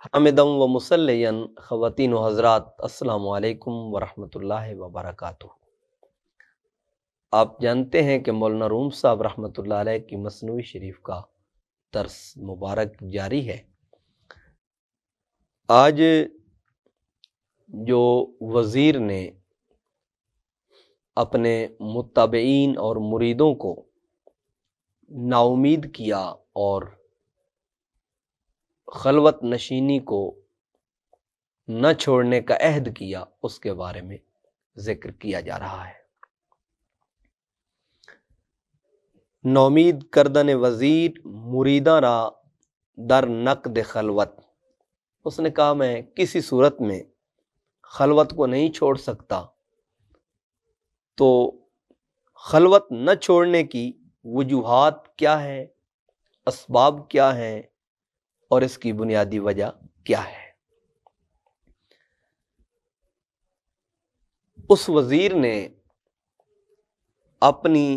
حامدم و مسلین خواتین و حضرات، السلام علیکم ورحمۃ اللہ وبرکاتہ۔ آپ جانتے ہیں کہ مولانا روم صاحب رحمۃ اللہ علیہ کی مثنوی شریف کا درس مبارک جاری ہے۔ آج جو وزیر نے اپنے متابعین اور مریدوں کو نا امید کیا اور خلوت نشینی کو نہ چھوڑنے کا عہد کیا، اس کے بارے میں ذکر کیا جا رہا ہے۔ نومید کردن وزیر مریداں را در نقد خلوت۔ اس نے کہا میں کسی صورت میں خلوت کو نہیں چھوڑ سکتا، تو خلوت نہ چھوڑنے کی وجوہات کیا ہیں، اسباب کیا ہیں اور اس کی بنیادی وجہ کیا ہے۔ اس وزیر نے اپنی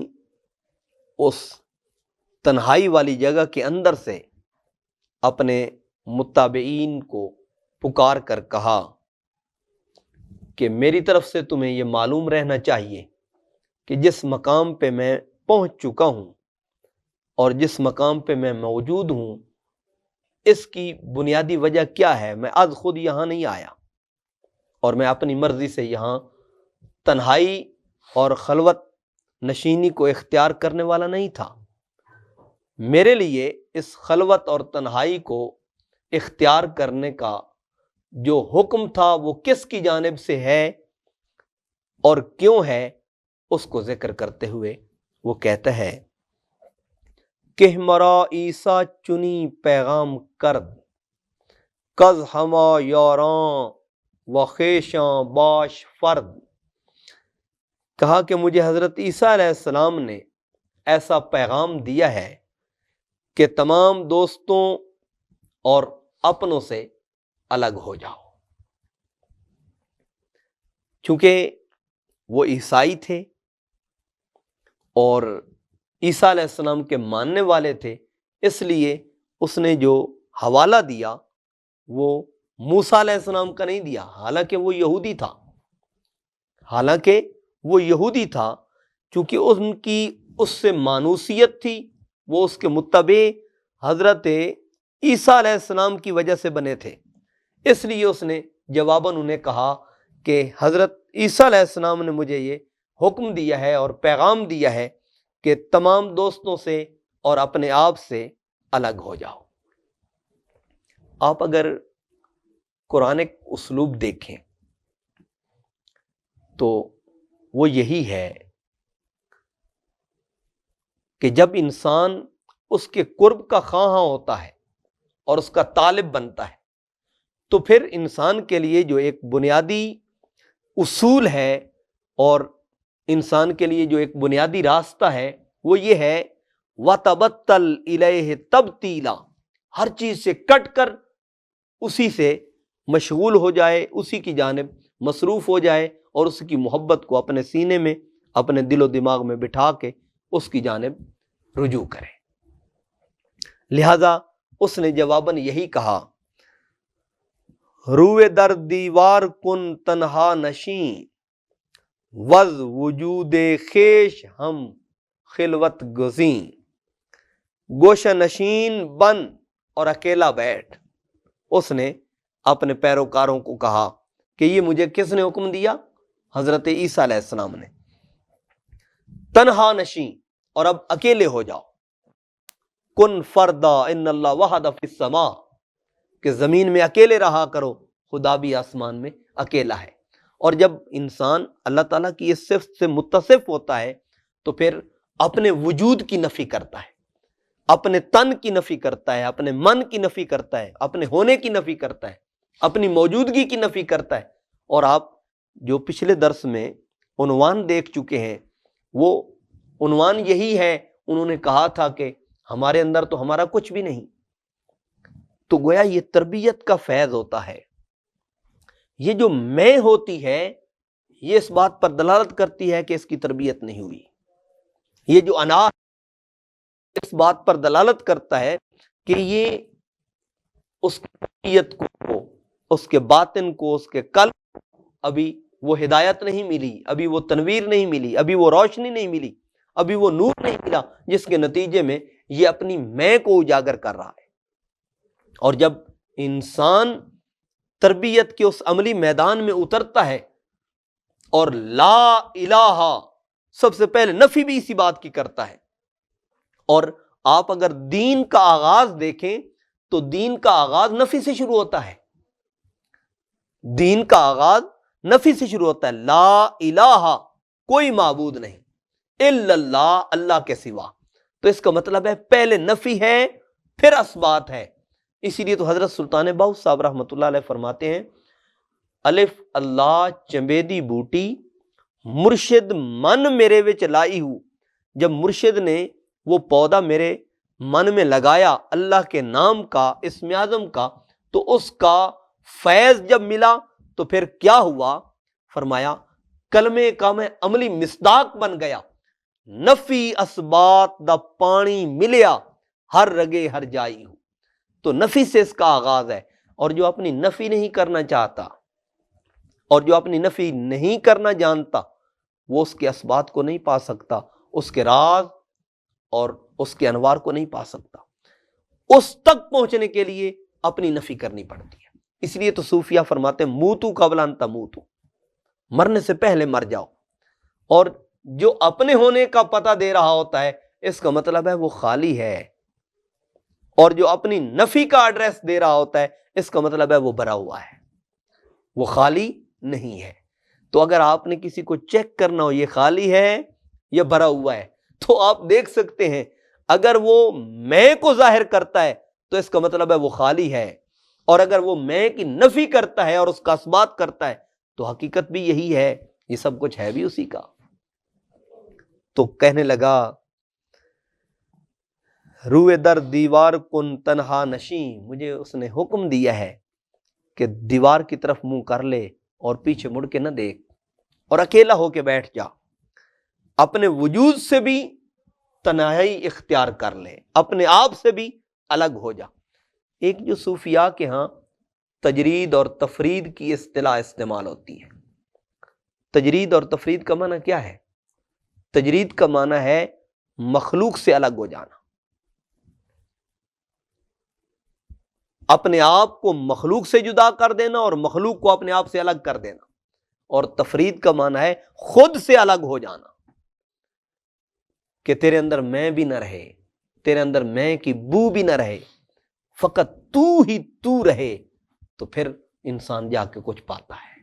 اس تنہائی والی جگہ کے اندر سے اپنے متابعین کو پکار کر کہا کہ میری طرف سے تمہیں یہ معلوم رہنا چاہیے کہ جس مقام پہ میں پہنچ چکا ہوں اور جس مقام پہ میں موجود ہوں، اس کی بنیادی وجہ کیا ہے۔ میں آج خود یہاں نہیں آیا اور میں اپنی مرضی سے یہاں تنہائی اور خلوت نشینی کو اختیار کرنے والا نہیں تھا۔ میرے لیے اس خلوت اور تنہائی کو اختیار کرنے کا جو حکم تھا وہ کس کی جانب سے ہے اور کیوں ہے، اس کو ذکر کرتے ہوئے وہ کہتا ہے کہ مرا عیسیٰ چنی پیغام کرد، کز ہما یاراں و خیشاں باش فرد۔ کہا کہ مجھے حضرت عیسیٰ علیہ السلام نے ایسا پیغام دیا ہے کہ تمام دوستوں اور اپنوں سے الگ ہو جاؤ۔ چونکہ وہ عیسائی تھے اور عیسیٰ علیہ السلام کے ماننے والے تھے، اس لیے اس نے جو حوالہ دیا وہ موسیٰ علیہ السلام کا نہیں دیا، حالانکہ وہ یہودی تھا۔ چونکہ ان کی اس سے مانوسیت تھی، وہ اس کے متبع حضرت عیسیٰ علیہ السلام کی وجہ سے بنے تھے، اس لیے اس نے جواباً انہیں کہا کہ حضرت عیسیٰ علیہ السلام نے مجھے یہ حکم دیا ہے اور پیغام دیا ہے کہ تمام دوستوں سے اور اپنے آپ سے الگ ہو جاؤ۔ آپ اگر قرآنک اسلوب دیکھیں تو وہ یہی ہے کہ جب انسان اس کے قرب کا خواہاں ہوتا ہے اور اس کا طالب بنتا ہے، تو پھر انسان کے لیے جو ایک بنیادی اصول ہے اور انسان کے لیے جو ایک بنیادی راستہ ہے وہ یہ ہے وَتَبَتَّلْ إِلَيْهِ تَبْتِيلًا، ہر چیز سے کٹ کر اسی سے مشغول ہو جائے، اسی کی جانب مصروف ہو جائے اور اس کی محبت کو اپنے سینے میں، اپنے دل و دماغ میں بٹھا کے اس کی جانب رجوع کرے۔ لہذا اس نے جواباً یہی کہا، روئے در دیوار کن تنہا نشین، وز وجود خیش ہم خلوت گزین۔ گوشہ نشین بن اور اکیلا بیٹھ۔ اس نے اپنے پیروکاروں کو کہا کہ یہ مجھے کس نے حکم دیا؟ حضرت عیسیٰ علیہ السلام نے۔ تنہا نشین، اور اب اکیلے ہو جاؤ۔ کن فردا ان اللہ وحد فی السماء، کہ زمین میں اکیلے رہا کرو، خدا بھی آسمان میں اکیلا ہے۔ اور جب انسان اللہ تعالیٰ کی اس صفت سے متصف ہوتا ہے تو پھر اپنے وجود کی نفی کرتا ہے، اپنے تن کی نفی کرتا ہے، اپنے من کی نفی کرتا ہے، اپنے ہونے کی نفی کرتا ہے، اپنی موجودگی کی نفی کرتا ہے۔ اور آپ جو پچھلے درس میں عنوان دیکھ چکے ہیں، وہ عنوان یہی ہے، انہوں نے کہا تھا کہ ہمارے اندر تو ہمارا کچھ بھی نہیں۔ تو گویا یہ تربیت کا فیض ہوتا ہے۔ یہ جو میں ہوتی ہے یہ اس بات پر دلالت کرتی ہے کہ اس کی تربیت نہیں ہوئی۔ یہ جو انا اس بات پر دلالت کرتا ہے کہ یہ اس کی تربیت کو اس کے باطن کو، اس کے قلب ابھی وہ ہدایت نہیں ملی، ابھی وہ تنویر نہیں ملی، ابھی وہ روشنی نہیں ملی، ابھی وہ نور نہیں ملا، جس کے نتیجے میں یہ اپنی میں کو اجاگر کر رہا ہے۔ اور جب انسان تربیت کے اس عملی میدان میں اترتا ہے اور لا الہ سب سے پہلے نفی بھی اسی بات کی کرتا ہے، اور آپ اگر دین کا آغاز دیکھیں تو دین کا آغاز نفی سے شروع ہوتا ہے، دین کا آغاز نفی سے شروع ہوتا ہے، لا الہ کوئی معبود نہیں الا اللہ، اللہ کے سوا۔ تو اس کا مطلب ہے پہلے نفی ہے پھر اثبات ہے۔ اسی لیے تو حضرت سلطان باؤ صاحب رحمۃ اللہ علیہ فرماتے ہیں، الف اللہ چمبیدی بوٹی مرشد من میرے وچ لائی ہوں۔ جب مرشد نے وہ پودا میرے من میں لگایا اللہ کے نام کا، اسم اعظم کا، تو اس کا فیض جب ملا تو پھر کیا ہوا؟ فرمایا کلمے کا میں عملی مصداق بن گیا، نفی اسبات دا پانی ملیا ہر رگے ہر جائی ہوں۔ تو نفی سے اس کا آغاز ہے، اور جو اپنی نفی نہیں کرنا چاہتا اور جو اپنی نفی نہیں کرنا جانتا وہ اس کے اسبات کو نہیں پا سکتا، اس کے راز اور اس کے انوار کو نہیں پا سکتا۔ اس تک پہنچنے کے لیے اپنی نفی کرنی پڑتی ہے۔ اس لیے تو صوفیہ فرماتے ہیں موتو قبل ان تموتو، مرنے سے پہلے مر جاؤ۔ اور جو اپنے ہونے کا پتہ دے رہا ہوتا ہے اس کا مطلب ہے وہ خالی ہے، اور جو اپنی نفی کا ایڈریس دے رہا ہوتا ہے اس کا مطلب ہے وہ بھرا ہوا ہے، وہ خالی نہیں ہے۔ تو اگر آپ نے کسی کو چیک کرنا ہو یہ خالی ہے یا بھرا ہوا ہے تو آپ دیکھ سکتے ہیں، اگر وہ میں کو ظاہر کرتا ہے تو اس کا مطلب ہے وہ خالی ہے، اور اگر وہ میں کی نفی کرتا ہے اور اس کا اثبات کرتا ہے تو حقیقت بھی یہی ہے، یہ سب کچھ ہے بھی اسی کا۔ تو کہنے لگا روئے در دیوار کن تنہا نشیں، مجھے اس نے حکم دیا ہے کہ دیوار کی طرف منہ کر لے اور پیچھے مڑ کے نہ دیکھ، اور اکیلا ہو کے بیٹھ جا، اپنے وجود سے بھی تنہائی اختیار کر لے، اپنے آپ سے بھی الگ ہو جا۔ ایک جو صوفیاء کے ہاں تجرید اور تفرید کی اصطلاح استعمال ہوتی ہے۔ تجرید اور تفرید کا معنی کیا ہے؟ تجرید کا معنی ہے مخلوق سے الگ ہو جانا، اپنے آپ کو مخلوق سے جدا کر دینا اور مخلوق کو اپنے آپ سے الگ کر دینا۔ اور تفرید کا معنی ہے خود سے الگ ہو جانا، کہ تیرے اندر میں بھی نہ رہے، تیرے اندر میں کی بو بھی نہ رہے، فقط تو ہی تو رہے، تو پھر انسان جا کے کچھ پاتا ہے۔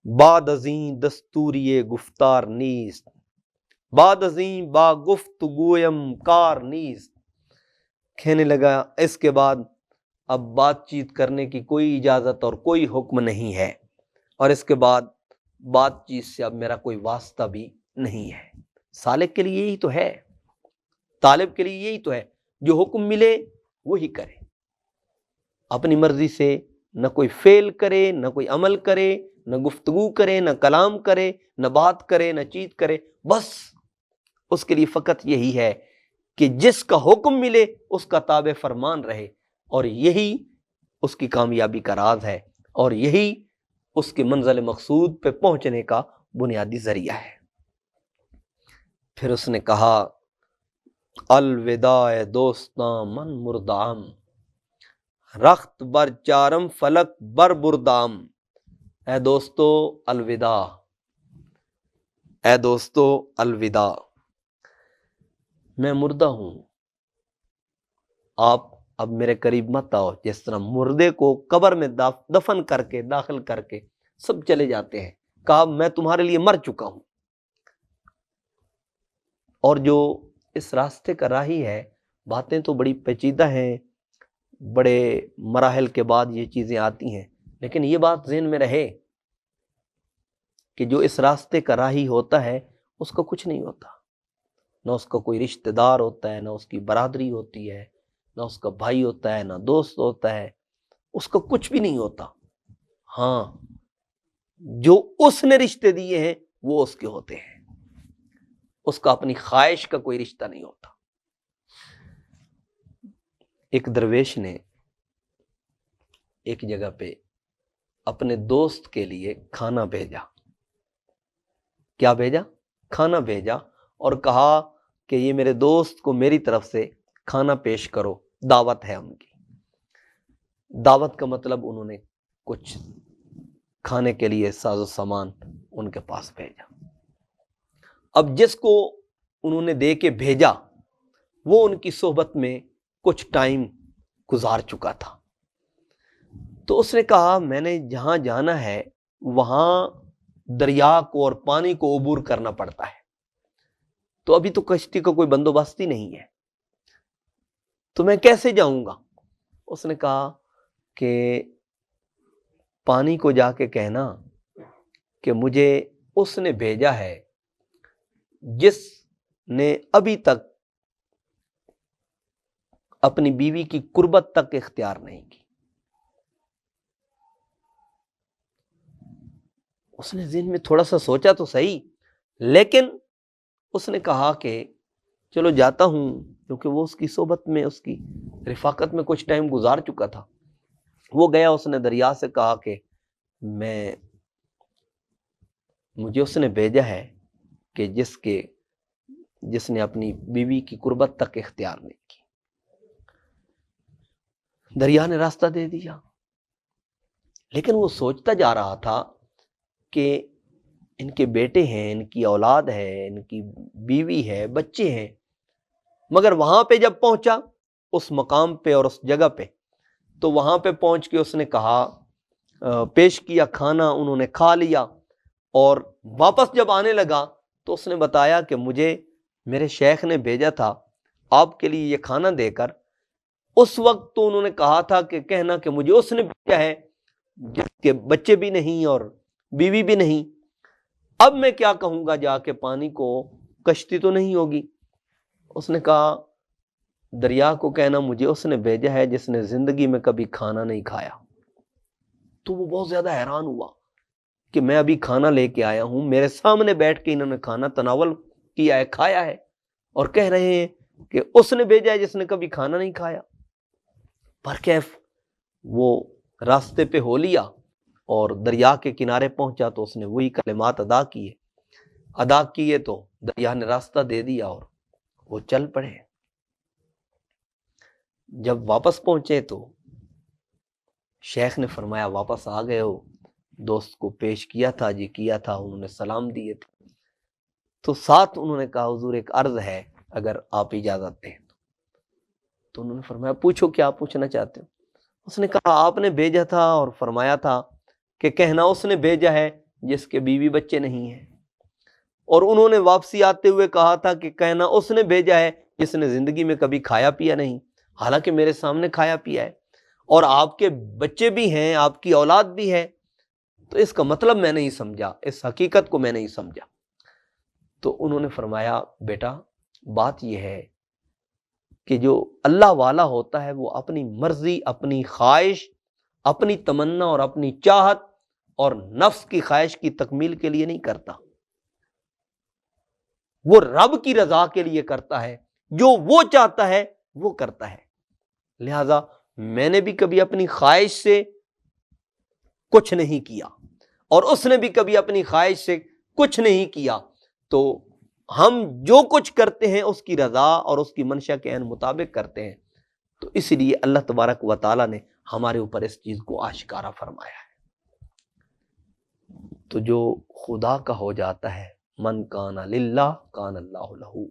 بعد ازیں دستوری گفتار نیست، بعد ازیں با گفتگویم کار نیست۔ کہنے لگا اس کے بعد اب بات چیت کرنے کی کوئی اجازت اور کوئی حکم نہیں ہے، اور اس کے بعد بات چیت سے اب میرا کوئی واسطہ بھی نہیں ہے۔ سالک کے لیے یہی تو ہے، طالب کے لیے یہی تو ہے، جو حکم ملے وہی کرے، اپنی مرضی سے نہ کوئی فعل کرے، نہ کوئی عمل کرے، نہ گفتگو کرے، نہ کلام کرے، نہ بات کرے، نہ چیت کرے، بس اس کے لیے فقط یہی ہے کہ جس کا حکم ملے اس کا تابع فرمان رہے، اور یہی اس کی کامیابی کا راز ہے، اور یہی اس کے منزل مقصود پہ پہنچنے کا بنیادی ذریعہ ہے۔ پھر اس نے کہا الوداع دوستاں من مردام، رخت بر چارم فلک بر بردام۔ اے دوستو الوداع، اے دوستو الوداع، میں مردہ ہوں، آپ اب میرے قریب مت آؤ۔ جس طرح مردے کو قبر میں دفن کر کے، داخل کر کے سب چلے جاتے ہیں، کہا میں تمہارے لیے مر چکا ہوں۔ اور جو اس راستے کا راہی ہے، باتیں تو بڑی پیچیدہ ہیں، بڑے مراحل کے بعد یہ چیزیں آتی ہیں، لیکن یہ بات ذہن میں رہے کہ جو اس راستے کا راہی ہوتا ہے اس کا کچھ نہیں ہوتا، نہ اس کا کوئی رشتہ دار ہوتا ہے، نہ اس کی برادری ہوتی ہے، نہ اس کا بھائی ہوتا ہے، نہ دوست ہوتا ہے، اس کا کچھ بھی نہیں ہوتا۔ ہاں، جو اس نے رشتے دیے ہیں وہ اس کے ہوتے ہیں، اس کا اپنی خواہش کا کوئی رشتہ نہیں ہوتا۔ ایک درویش نے ایک جگہ پہ اپنے دوست کے لیے کھانا بھیجا. کیا بھیجا؟ کھانا بھیجا اور کہا کہ یہ میرے دوست کو میری طرف سے کھانا پیش کرو، دعوت ہے ان کی. دعوت کا مطلب انہوں نے کچھ کھانے کے لیے ساز و سامان ان کے پاس بھیجا. اب جس کو انہوں نے دے کے بھیجا وہ ان کی صحبت میں کچھ ٹائم گزار چکا تھا. تو اس نے کہا میں نے جہاں جانا ہے وہاں دریا کو اور پانی کو عبور کرنا پڑتا ہے، تو ابھی تو کشتی کا کوئی بندوبست ہی نہیں ہے، تو میں کیسے جاؤں گا؟ اس نے کہا کہ پانی کو جا کے کہنا کہ مجھے اس نے بھیجا ہے جس نے ابھی تک اپنی بیوی کی قربت تک اختیار نہیں کی. اس نے ذہن میں تھوڑا سا سوچا تو صحیح، لیکن اس نے کہا کہ چلو جاتا ہوں، کیونکہ وہ اس کی صحبت میں اس کی رفاقت میں کچھ ٹائم گزار چکا تھا. وہ گیا، اس نے دریا سے کہا کہ مجھے اس نے بھیجا ہے کہ جس نے اپنی بیوی کی قربت تک اختیار نہیں کی. دریا نے راستہ دے دیا، لیکن وہ سوچتا جا رہا تھا کہ ان کے بیٹے ہیں، ان کی اولاد ہے، ان کی بیوی ہے، بچے ہیں. مگر وہاں پہ جب پہنچا اس مقام پہ اور اس جگہ پہ، تو وہاں پہ پہنچ کے اس نے کہا، پیش کیا کھانا، انہوں نے کھا لیا، اور واپس جب آنے لگا تو اس نے بتایا کہ مجھے میرے شیخ نے بھیجا تھا آپ کے لیے یہ کھانا دے کر. اس وقت تو انہوں نے کہا تھا کہ کہنا کہ مجھے اس نے بھیجا ہے جس کے بچے بھی نہیں اور بیوی بھی نہیں. اب میں کیا کہوں گا جا کے پانی کو، کشتی تو نہیں ہوگی. اس نے کہا دریا کو کہنا مجھے اس نے بھیجا ہے جس نے زندگی میں کبھی کھانا نہیں کھایا. تو وہ بہت زیادہ حیران ہوا کہ میں ابھی کھانا لے کے آیا ہوں، میرے سامنے بیٹھ کے انہوں نے کھانا تناول کیا ہے، کھایا ہے، اور کہہ رہے ہیں کہ اس نے بھیجا ہے جس نے کبھی کھانا نہیں کھایا. پر کیف وہ راستے پہ ہو لیا اور دریا کے کنارے پہنچا تو اس نے وہی کلمات ادا کیے تو دریا نے راستہ دے دیا اور وہ چل پڑے. جب واپس پہنچے تو شیخ نے فرمایا واپس آ گئے ہو، دوست کو پیش کیا تھا جی، کیا تھا، انہوں نے سلام دیے تھے. تو ساتھ انہوں نے کہا حضور ایک عرض ہے اگر آپ اجازت دیں. تو انہوں نے فرمایا پوچھو کیا پوچھنا چاہتے ہو. اس نے کہا آپ نے بھیجا تھا اور فرمایا تھا کہ کہنا اس نے بھیجا ہے جس کے بیوی بچے نہیں ہیں، اور انہوں نے واپسی آتے ہوئے کہا تھا کہ کہنا اس نے بھیجا ہے جس نے زندگی میں کبھی کھایا پیا نہیں، حالانکہ میرے سامنے کھایا پیا ہے، اور آپ کے بچے بھی ہیں، آپ کی اولاد بھی ہے. تو اس کا مطلب میں نہیں سمجھا، اس حقیقت کو میں نہیں سمجھا. تو انہوں نے فرمایا بیٹا بات یہ ہے کہ جو اللہ والا ہوتا ہے وہ اپنی مرضی، اپنی خواہش، اپنی تمنا اور اپنی چاہت اور نفس کی خواہش کی تکمیل کے لیے نہیں کرتا، وہ رب کی رضا کے لیے کرتا ہے، جو وہ چاہتا ہے وہ کرتا ہے. لہذا میں نے بھی کبھی اپنی خواہش سے کچھ نہیں کیا اور اس نے بھی کبھی اپنی خواہش سے کچھ نہیں کیا، تو ہم جو کچھ کرتے ہیں اس کی رضا اور اس کی منشا کے عین مطابق کرتے ہیں. تو اس لیے اللہ تبارک و تعالیٰ نے ہمارے اوپر اس چیز کو آشکارا فرمایا ہے. تو جو خدا کا ہو جاتا ہے، من کان للہ کان اللہ لہ،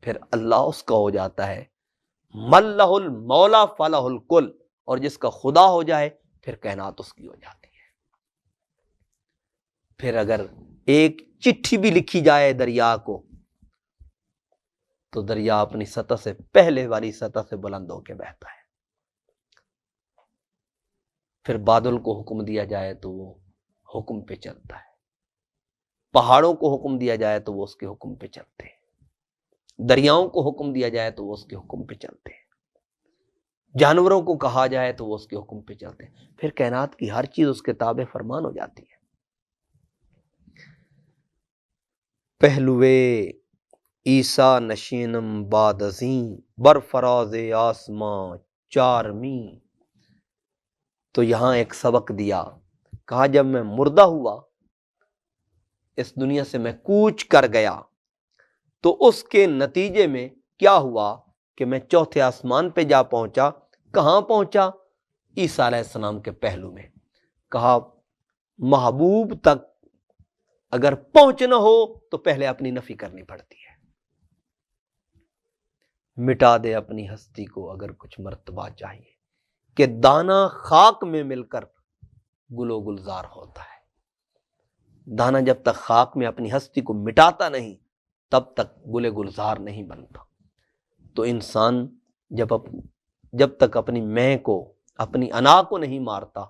پھر اللہ اس کا ہو جاتا ہے. من لہ المولا فلہ الکل، اور جس کا خدا ہو جائے پھر کائنات اس کی ہو جاتی ہے. پھر اگر ایک چٹھی بھی لکھی جائے دریا کو تو دریا اپنی سطح سے پہلے والی سطح سے بلند ہو کے بہتا ہے. پھر بادل کو حکم دیا جائے تو وہ حکم پہ چلتا ہے، پہاڑوں کو حکم دیا جائے تو وہ اس کے حکم پہ چلتے ہیں، دریاؤں کو حکم دیا جائے تو وہ اس کے حکم پہ چلتے ہیں، جانوروں کو کہا جائے تو وہ اس کے حکم پہ چلتے ہیں. پھر کائنات کی ہر چیز اس کے تابع فرمان ہو جاتی ہے. پہلوے عیسیٰ نشینم باد ازیں بر فراز آسماں چارمی، تو یہاں ایک سبق دیا، کہا جب میں مردہ ہوا، اس دنیا سے میں کوچ کر گیا، تو اس کے نتیجے میں کیا ہوا کہ میں چوتھے آسمان پہ جا پہنچا۔ کہاں پہنچا؟ عیسیٰ علیہ السلام کے پہلو میں۔ کہا محبوب تک اگر پہنچنا ہو تو پہلے اپنی نفی کرنی پڑتی ہے، مٹا دے اپنی ہستی کو اگر کچھ مرتبہ چاہیے، کہ دانا خاک میں مل کر گل و گلزار ہوتا ہے۔ دانا جب تک خاک میں اپنی ہستی کو مٹاتا نہیں تب تک گل گلزار نہیں بنتا۔ تو انسان جب تک اپنی میں کو، اپنی انا کو نہیں مارتا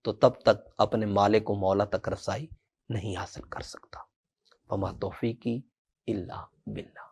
تو تب تک اپنے مالک و مولا تک رسائی نہیں حاصل کر سکتا۔ وما توفیقی الا باللہ۔